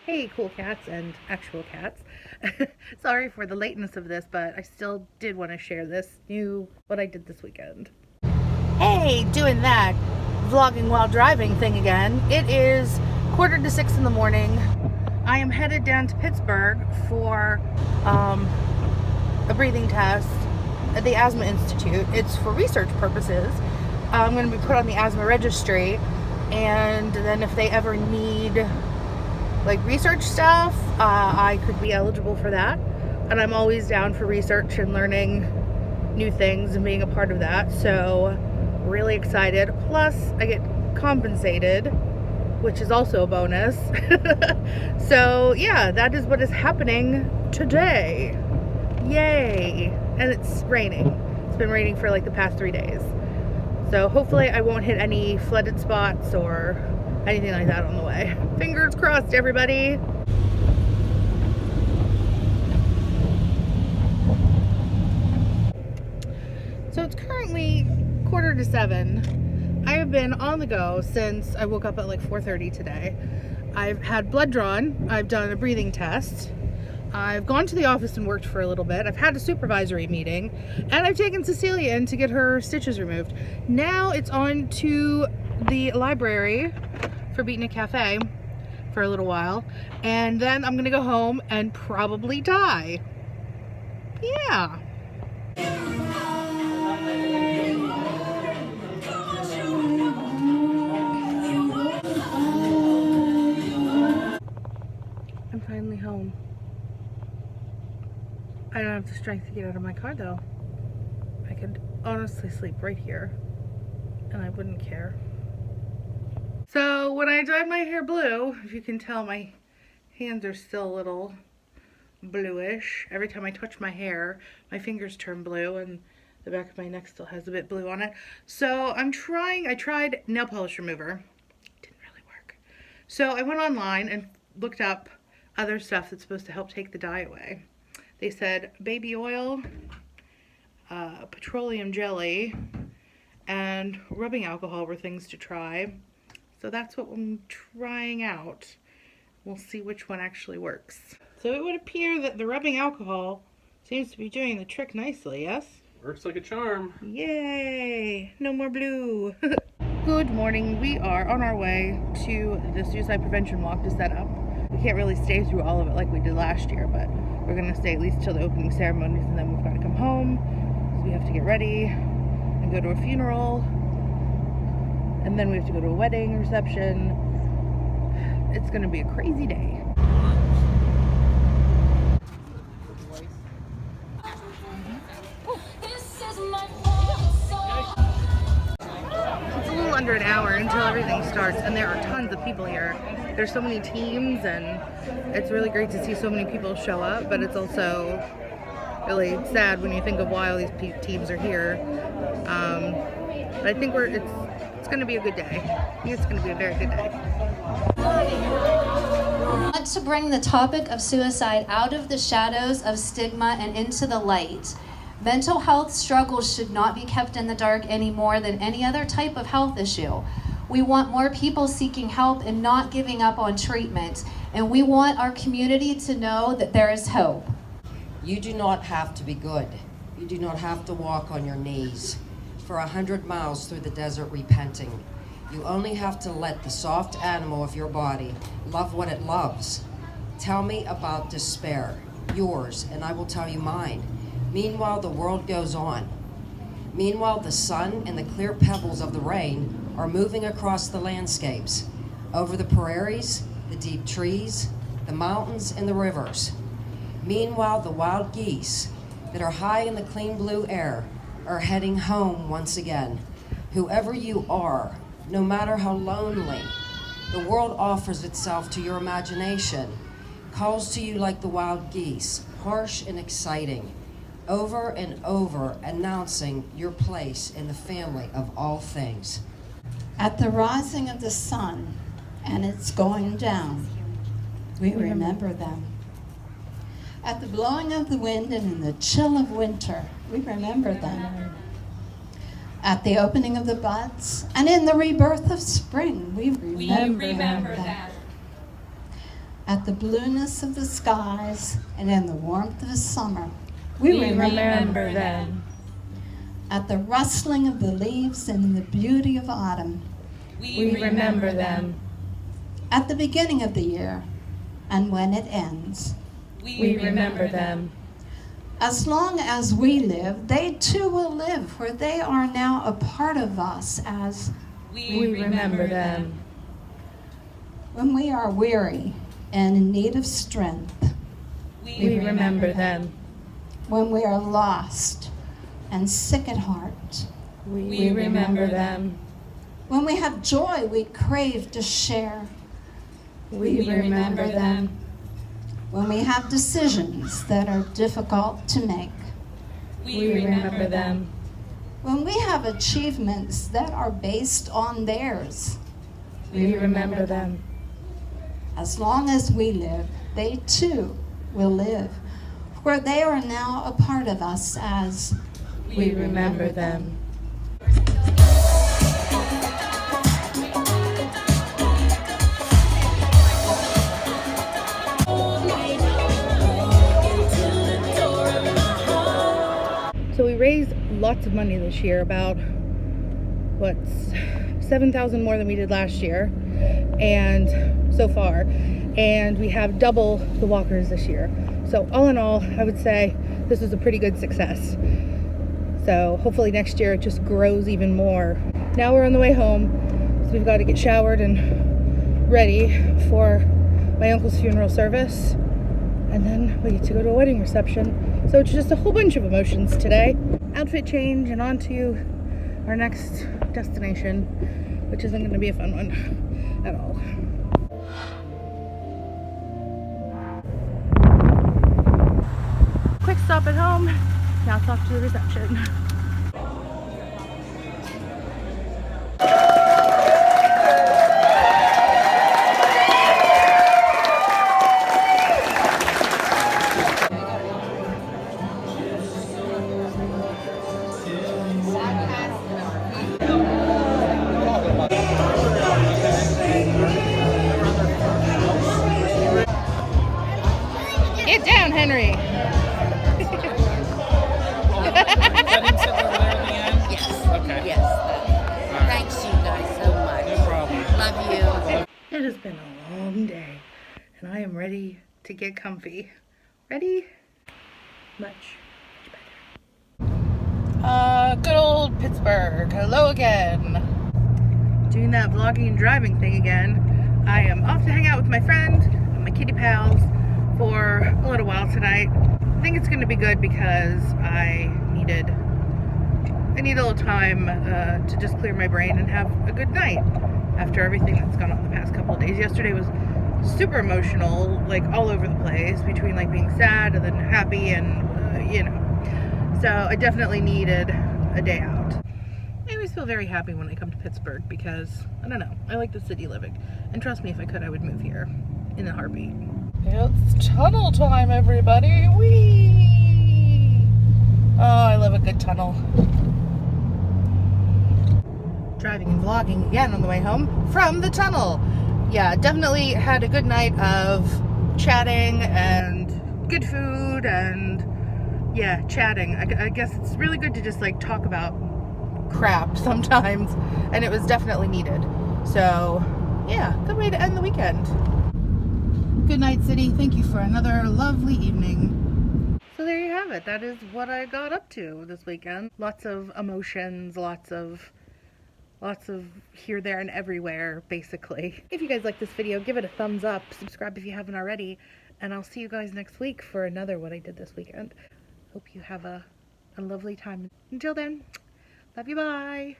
Hey, cool cats and actual cats. Sorry for the lateness of this, but I still did want to share what I did this weekend. Hey, doing that vlogging while driving thing again. It is 5:45 in the morning. I am headed down to Pittsburgh for a breathing test at the Asthma Institute. It's for research purposes. I'm going to be put on the asthma registry, and then if they ever need like research stuff, I could be eligible for that. And I'm always down for research and learning new things and being a part of that. So really excited. Plus I get compensated, which is also a bonus. So yeah, that is what is happening today. Yay. And it's raining. It's been raining for like the past 3 days. So hopefully I won't hit any flooded spots or anything like that on the way. Fingers crossed, everybody. So it's currently 6:45. I have been on the go since I woke up at like 4:30 today. I've had blood drawn. I've done a breathing test. I've gone to the office and worked for a little bit. I've had a supervisory meeting, and I've taken Cecilia in to get her stitches removed. Now it's on to the library for Beatnik Cafe for a little while, and then I'm gonna go home and probably die. Yeah. I'm finally home. I don't have the strength to get out of my car though. I could honestly sleep right here and I wouldn't care. So when I dyed my hair blue, if you can tell, my hands are still a little bluish. Every time I touch my hair, my fingers turn blue and the back of my neck still has a bit blue on it. So I tried nail polish remover. It didn't really work. So I went online and looked up other stuff that's supposed to help take the dye away. They said baby oil, petroleum jelly, and rubbing alcohol were things to try. So that's what I'm trying out. We'll see which one actually works. So it would appear that the rubbing alcohol seems to be doing the trick nicely, yes? Works like a charm. Yay! No more blue. Good morning. We are on our way to the suicide prevention walk to set up. We can't really stay through all of it like we did last year, but we're going to stay at least till the opening ceremonies, and then we've got to come home. So we have to get ready and go to a funeral. And then we have to go to a wedding reception. It's gonna be a crazy day. It's a little under an hour until everything starts, and there are tons of people here. There's so many teams, and it's really great to see so many people show up, but it's also really sad when you think of why all these teams are here. But I think it's going to be a good day. I think it's going to be a very good day. I want to bring the topic of suicide out of the shadows of stigma and into the light. Mental health struggles should not be kept in the dark any more than any other type of health issue. We want more people seeking help and not giving up on treatment. And we want our community to know that there is hope. You do not have to be good. You do not have to walk on your knees for 100 miles through the desert repenting. You only have to let the soft animal of your body love what it loves. Tell me about despair, yours, and I will tell you mine. Meanwhile, the world goes on. Meanwhile, the sun and the clear pebbles of the rain are moving across the landscapes, over the prairies, the deep trees, the mountains, and the rivers. Meanwhile, the wild geese that are high in the clean blue air are heading home once again. Whoever you are, no matter how lonely, the world offers itself to your imagination, calls to you like the wild geese, harsh and exciting, over and over announcing your place in the family of all things. At the rising of the sun and its going down, we remember them. At the blowing of the wind and in the chill of winter, we remember them. At the opening of the buds and in the rebirth of spring, we remember them. At the blueness of the skies and in the warmth of summer, we remember them. At the rustling of the leaves and in the beauty of autumn, We remember them. at the beginning of the year and when it ends. We remember them. As long as we live, they too will live, for they are now a part of us as We remember them. when we are weary and in need of strength, We remember them. when we are lost and sick at heart, We remember them. when we have joy we crave to share, We remember them. when we have decisions that are difficult to make, We remember them. when we have achievements that are based on theirs. We remember them. As long as we live, they too will live, for they are now a part of us as We remember them. So we raised lots of money this year, about what, 7,000 more than we did last year, and so far, and we have double the walkers this year. So all in all, I would say this was a pretty good success. So hopefully next year it just grows even more. Now we're on the way home, so we've got to get showered and ready for my uncle's funeral service, and then we get to go to a wedding reception. So it's just a whole bunch of emotions today. Outfit change and on to our next destination, which isn't going to be a fun one at all. Quick stop at home. Now it's off to the reception. Get down, Henry. Yes. Okay. Yes. Thanks you guys so much. No problem. Love you. It has been a long day, and I am ready to get comfy. Ready? Much better. Good old Pittsburgh. Hello again. Doing that vlogging and driving thing again. I am off to hang out with my friend and my kitty pals for a little while tonight. I think it's going to be good because I need a little time to just clear my brain and have a good night after everything that's gone on the past couple of days. Yesterday was super emotional, like all over the place, between like being sad and then happy and you know. So I definitely needed a day out. I always feel very happy when I come to Pittsburgh because, I don't know, I like the city living. And trust me, if I could, I would move here in a heartbeat. It's tunnel time, everybody. Whee! Oh, I love a good tunnel. Driving and vlogging again on the way home from the tunnel. Yeah, definitely had a good night of chatting and good food and yeah, chatting. I guess it's really good to just like talk about crap sometimes, and it was definitely needed. So yeah, good way to end the weekend. Good night, city. Thank you for another lovely evening. So there you have it. That is what I got up to this weekend. Lots of emotions, lots of here, there, and everywhere, basically. If you guys like this video, give it a thumbs up, subscribe if you haven't already, and I'll see you guys next week for another What I Did This Weekend. Hope you have a lovely time. Until then, love you, bye!